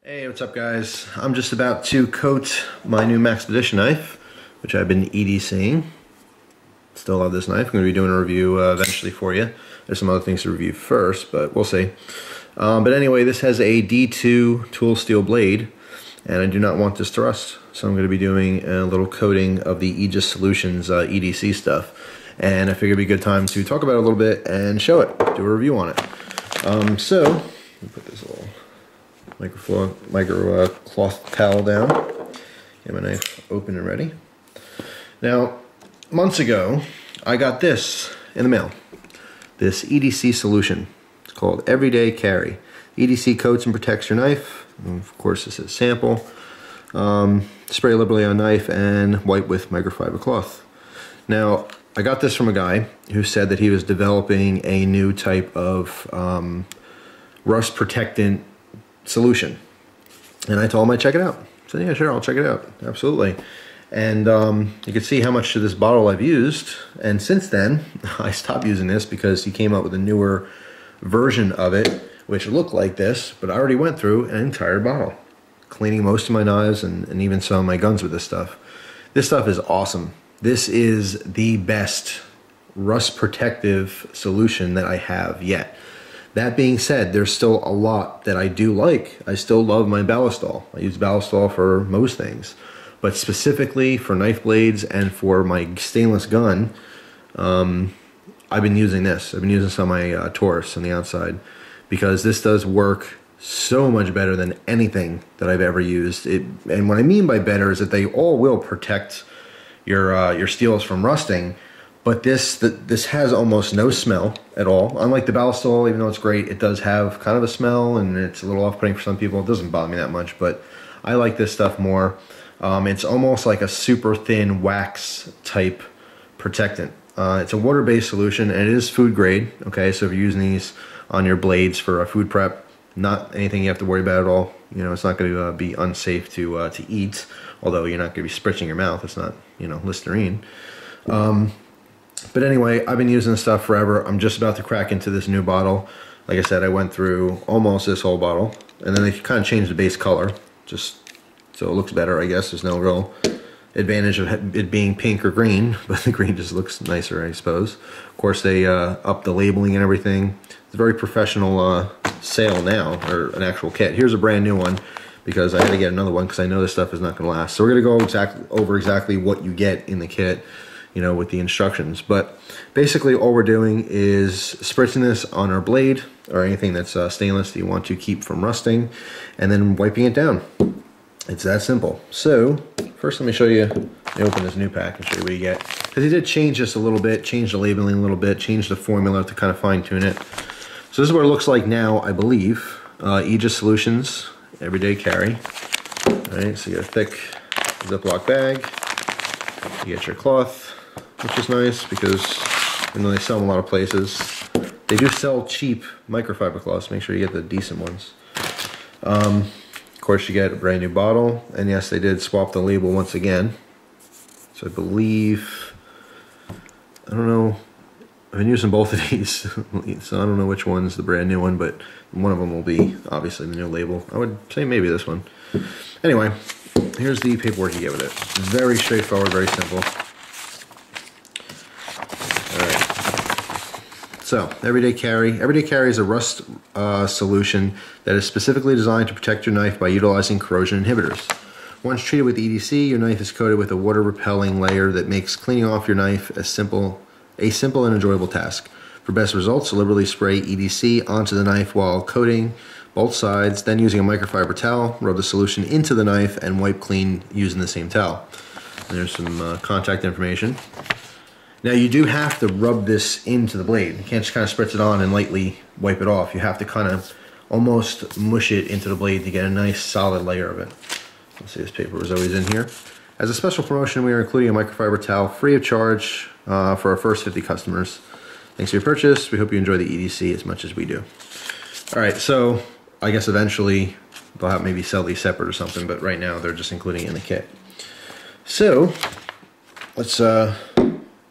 Hey, what's up guys? I'm just about to coat my new Maxpedition knife, which I've been EDCing. Still love this knife. I'm going to be doing a review eventually for you. There's some other things to review first, but we'll see. But anyway, this has a D2 tool steel blade, and I do not want this to rust. So I'm going to be doing a little coating of the Aegis Solutions EDC stuff. And I figured it'd be a good time to talk about it a little bit and show it, do a review on it. So, let me put this little cloth towel down. Get my knife open and ready. Now, months ago, I got this in the mail. This EDC solution. It's called Everyday Carry. EDC coats and protects your knife. And of course, this is sample. Spray liberally on knife and wipe with microfiber cloth. Now, I got this from a guy who said that he was developing a new type of rust protectant solution, and I told him I'd check it out. So yeah, sure, I'll check it out, absolutely. And you can see how much of this bottle I've used, and since then I stopped using this because he came up with a newer version of it which looked like this, but I already went through an entire bottle, cleaning most of my knives and even some of my guns with this stuff. This stuff is awesome. This is the best rust protective solution that I have yet. That being said, there's still a lot that I do like. I still love my Ballistol. I use Ballistol for most things. But specifically for knife blades and for my stainless gun, I've been using this. I've been using some of my Taurus on the outside because this does work so much better than anything that I've ever used. And what I mean by better is that they all will protect your steels from rusting. But this has almost no smell at all. Unlike the Ballistol, even though it's great, it does have kind of a smell, and it's a little off-putting for some people. It doesn't bother me that much, but I like this stuff more. It's almost like a super thin wax type protectant. It's a water-based solution, and it is food grade. Okay, so if you're using these on your blades for a food prep, not anything you have to worry about at all. You know, it's not going to be unsafe to eat. Although you're not going to be spritzing your mouth. It's not, you know, Listerine. But anyway, I've been using this stuff forever. I'm just about to crack into this new bottle. Like I said, I went through almost this whole bottle. And then they kind of changed the base color, just so it looks better, I guess. There's no real advantage of it being pink or green, but the green just looks nicer, I suppose. Of course, they upped the labeling and everything. It's a very professional sale now, or an actual kit. Here's a brand new one, because I had to get another one because I know this stuff is not going to last. So we're going to go over exactly what you get in the kit, you know, with the instructions. But basically all we're doing is spritzing this on our blade or anything that's stainless that you want to keep from rusting, and then wiping it down. It's that simple. So first let me show you, let me open this new pack and show you what you get, because he did change this a little bit, change the labeling a little bit, change the formula to kind of fine tune it. So this is what it looks like now, I believe. Aegis Solutions Everyday Carry. All right, so you get a thick Ziploc bag, you get your cloth, which is nice because even though they sell them a lot of places, they do sell cheap microfiber cloths. Make sure you get the decent ones. Of course, you get a brand new bottle, and yes, they did swap the label once again. So I believe, I don't know, I've been using both of these, so I don't know which one's the brand new one, but one of them will be obviously the new label. I would say maybe this one. Anyway, here's the paperwork you get with it. Very straightforward, very simple. So, Everyday Carry. Everyday Carry is a rust solution that is specifically designed to protect your knife by utilizing corrosion inhibitors. Once treated with EDC, your knife is coated with a water-repelling layer that makes cleaning off your knife a simple and enjoyable task. For best results, deliberately spray EDC onto the knife while coating both sides, then using a microfiber towel, rub the solution into the knife and wipe clean using the same towel. And there's some contact information. Now you do have to rub this into the blade. You can't just kind of spritz it on and lightly wipe it off. You have to kind of almost mush it into the blade to get a nice solid layer of it. Let's see, this paper was always in here. As a special promotion, we are including a microfiber towel free of charge for our first 50 customers. Thanks for your purchase. We hope you enjoy the EDC as much as we do. All right, so I guess eventually they'll have maybe sell these separate or something, but right now they're just including it in the kit. So let's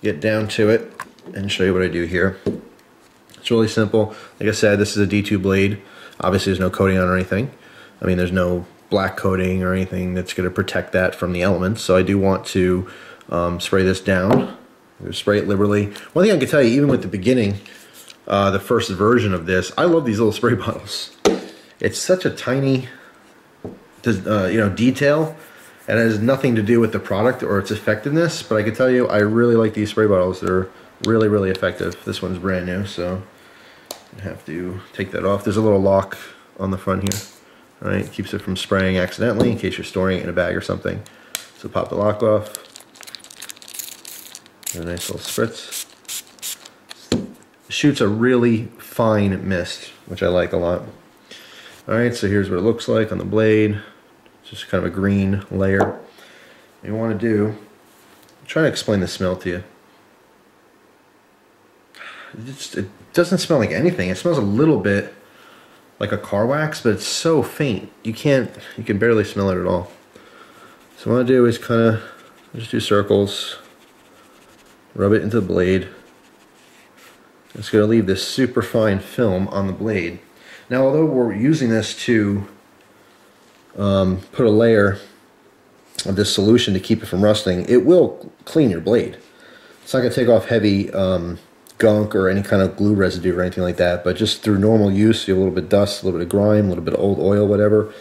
get down to it and show you what I do here. It's really simple. Like I said, this is a D2 blade. Obviously there's no coating on or anything. I mean, there's no black coating or anything that's going to protect that from the elements. So I do want to spray this down. Spray it liberally. One thing I can tell you, even with the beginning, the first version of this, I love these little spray bottles. It's such a tiny, detail. It has nothing to do with the product or its effectiveness, but I can tell you, I really like these spray bottles. They're really, really effective. This one's brand new, so I have to take that off. There's a little lock on the front here. All right, keeps it from spraying accidentally in case you're storing it in a bag or something. So pop the lock off. A nice little spritz. Shoots a really fine mist, which I like a lot. Alright, so here's what it looks like on the blade. Just kind of a green layer. What you want to do, I'm trying to explain the smell to you. It doesn't smell like anything. It smells a little bit like a car wax, but it's so faint. You can barely smell it at all. So what I want to do is kind of just do circles. Rub it into the blade. It's going to leave this super fine film on the blade. Now, although we're using this to put a layer of this solution to keep it from rusting, it will clean your blade. It's not going to take off heavy gunk or any kind of glue residue or anything like that, but just through normal use, you have a little bit of dust, a little bit of grime, a little bit of old oil, whatever,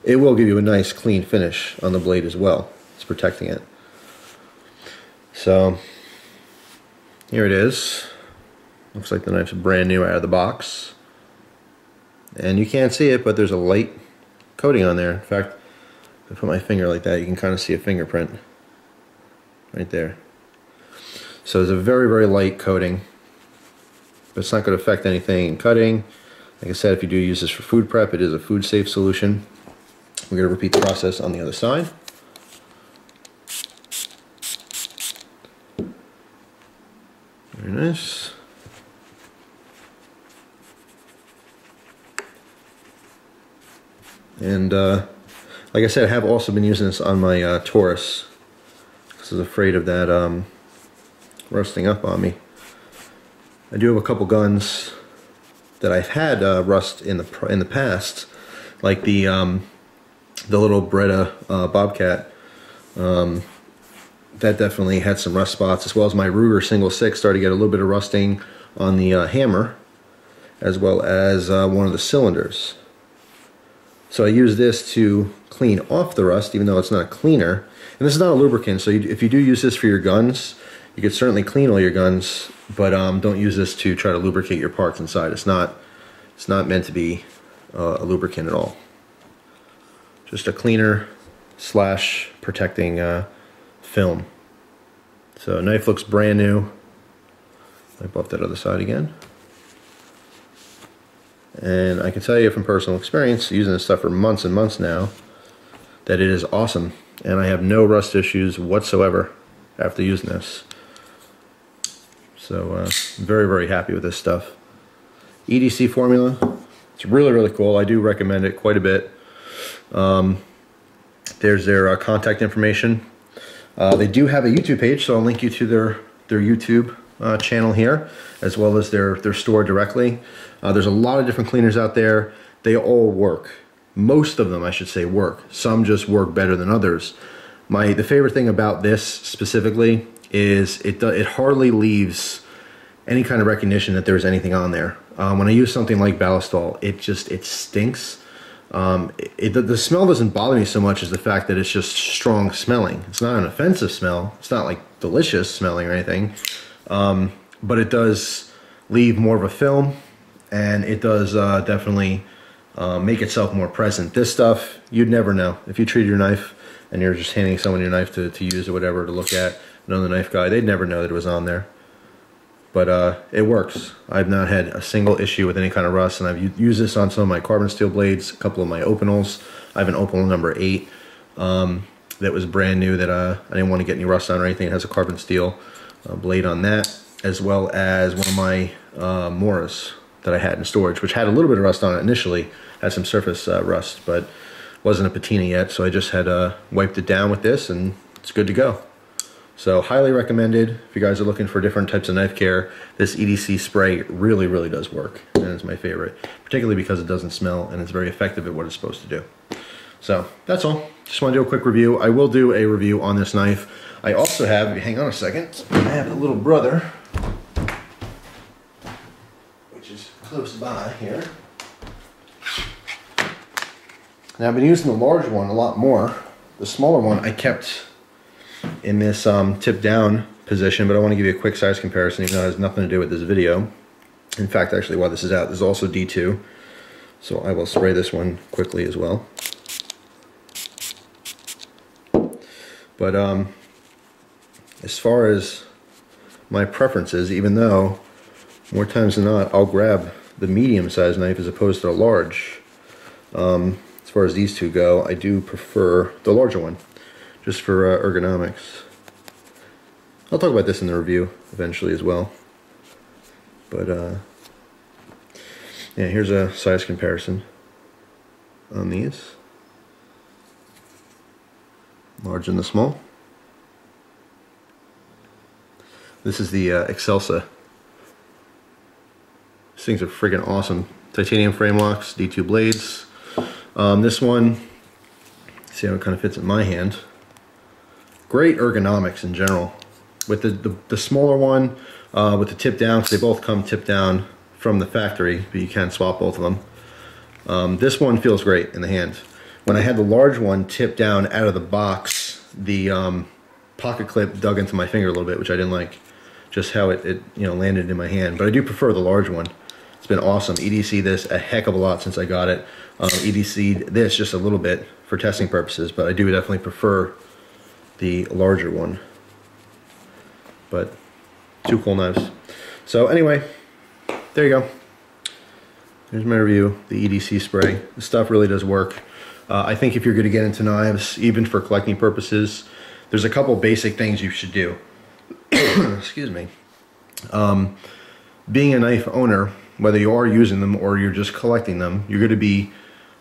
it will give you a nice clean finish on the blade as well. It's protecting it. So here it is. Looks like the knife's brand new out of the box. And you can't see it, but there's a light coating on there. In fact, if I put my finger like that, you can kind of see a fingerprint right there. So there's a very, very light coating, but it's not going to affect anything in cutting. Like I said, if you do use this for food prep, it is a food safe solution. We're going to repeat the process on the other side. Very nice. And like I said, I have also been using this on my Taurus because I was afraid of that rusting up on me. I do have a couple guns that I've had rust in the past, like the little Beretta Bobcat. That definitely had some rust spots, as well as my Ruger single 6 started to get a little bit of rusting on the hammer, as well as one of the cylinders. So I use this to clean off the rust, even though it's not a cleaner. And this is not a lubricant, so if you do use this for your guns, you could certainly clean all your guns, but don't use this to try to lubricate your parts inside. It's not meant to be a lubricant at all. Just a cleaner slash protecting film. So knife looks brand new. Wipe off that other side again. And I can tell you from personal experience, using this stuff for months and months now, that it is awesome. And I have no rust issues whatsoever after using this. So very, very happy with this stuff. EDCi formula. It's really, really cool. I do recommend it quite a bit. There's their contact information. They do have a YouTube page, so I'll link you to their YouTube channel here, as well as their store directly. There's a lot of different cleaners out there. They all work. Most of them, I should say, work. Some just work better than others. The favorite thing about this specifically is it hardly leaves any kind of recognition that there's anything on there. When I use something like Ballistol, it stinks. The smell doesn't bother me so much as the fact that it's just strong smelling. It's not an offensive smell. It's not like delicious smelling or anything. But it does leave more of a film, and it does definitely make itself more present. This stuff, you'd never know. If you treated your knife and you're just handing someone your knife to use or whatever, to look at, another knife guy, they'd never know that it was on there. But it works. I've not had a single issue with any kind of rust, and I've used this on some of my carbon steel blades, a couple of my Opinels. I have an Opinel number 8 that was brand new that I didn't want to get any rust on or anything. It has a carbon steel blade on that, as well as one of my Moras that I had in storage, which had a little bit of rust on it initially, had some surface rust, but wasn't a patina yet, so I just had wiped it down with this, and it's good to go. So highly recommended if you guys are looking for different types of knife care. This EDC spray really, really does work, and it's my favorite, particularly because it doesn't smell and it's very effective at what it's supposed to do. So that's all. Just want to do a quick review. I will do a review on this knife. I also have, hang on a second, I have a little brother, which is close by here. Now I've been using the large one a lot more. The smaller one I kept in this tip down position, but I want to give you a quick size comparison even though it has nothing to do with this video. In fact, actually while this is out, this is also D2, so I will spray this one quickly as well. But as far as my preferences, even though more times than not I'll grab the medium sized knife as opposed to a large, as far as these two go, I do prefer the larger one, just for ergonomics. I'll talk about this in the review eventually as well. But yeah, here's a size comparison on these. Large and the small. This is the Excelsa. These things are freaking awesome. Titanium frame locks, D2 blades. This one, see how it kind of fits in my hand. Great ergonomics in general. With the smaller one, with the tip down, because they both come tip down from the factory, but you can swap both of them. This one feels great in the hand. When I had the large one tipped down out of the box, the pocket clip dug into my finger a little bit, which I didn't like, just how it landed in my hand. But I do prefer the large one. It's been awesome. EDC this a heck of a lot since I got it. EDC'd this just a little bit for testing purposes, but I do definitely prefer the larger one. But two cool knives. So anyway, there you go. Here's my review, the EDC spray. The stuff really does work. I think if you're going to get into knives, even for collecting purposes, there's a couple basic things you should do. Excuse me. Being a knife owner, whether you are using them or you're just collecting them, you're going to be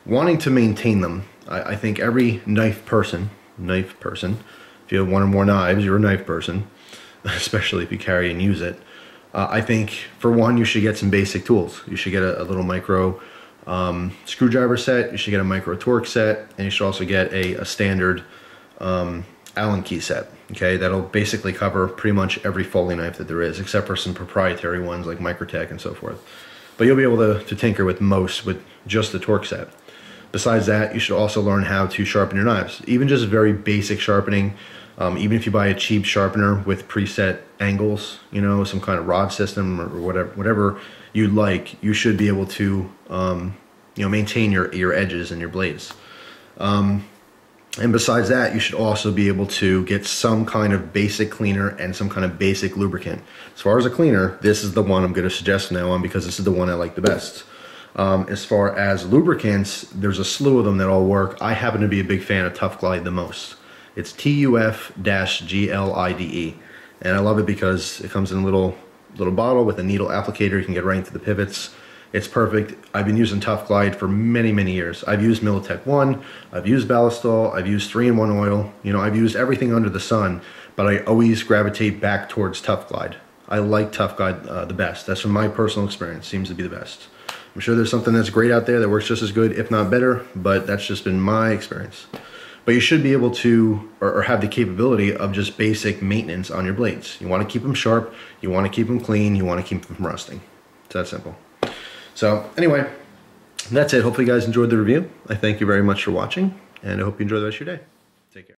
wanting to maintain them. I think every knife person, if you have one or more knives, you're a knife person, especially if you carry and use it. I think for one, you should get some basic tools. You should get a little micro screwdriver set, you should get a micro torque set, and you should also get a standard Allen key set. Okay, that'll basically cover pretty much every Foley knife that there is, except for some proprietary ones like Microtech and so forth. But you'll be able to tinker with most with just the torque set. Besides that, you should also learn how to sharpen your knives. Even just very basic sharpening, even if you buy a cheap sharpener with preset angles, some kind of rod system or whatever you like, you should be able to maintain your edges and your blades. And besides that, you should also be able to get some kind of basic cleaner and some kind of basic lubricant. As far as a cleaner, this is the one I'm going to suggest from now on because this is the one I like the best. As far as lubricants, there's a slew of them that all work. I happen to be a big fan of Tough Glide the most. It's TUF-GLIDE, and I love it because it comes in a little bottle with a needle applicator. You can get right into the pivots. It's perfect. I've been using Tough Glide for many, many years. I've used Militech 1, I've used Ballistol, I've used 3-in-1 oil. I've used everything under the sun, but I always gravitate back towards Tough Glide. I like Tough Glide the best. That's from my personal experience. Seems to be the best. I'm sure there's something that's great out there that works just as good, if not better, but that's just been my experience. But you should be able to, or have the capability of just basic maintenance on your blades. You want to keep them sharp, you want to keep them clean, you want to keep them from rusting. It's that simple. So anyway, that's it. Hopefully you guys enjoyed the review. I thank you very much for watching, and I hope you enjoy the rest of your day. Take care.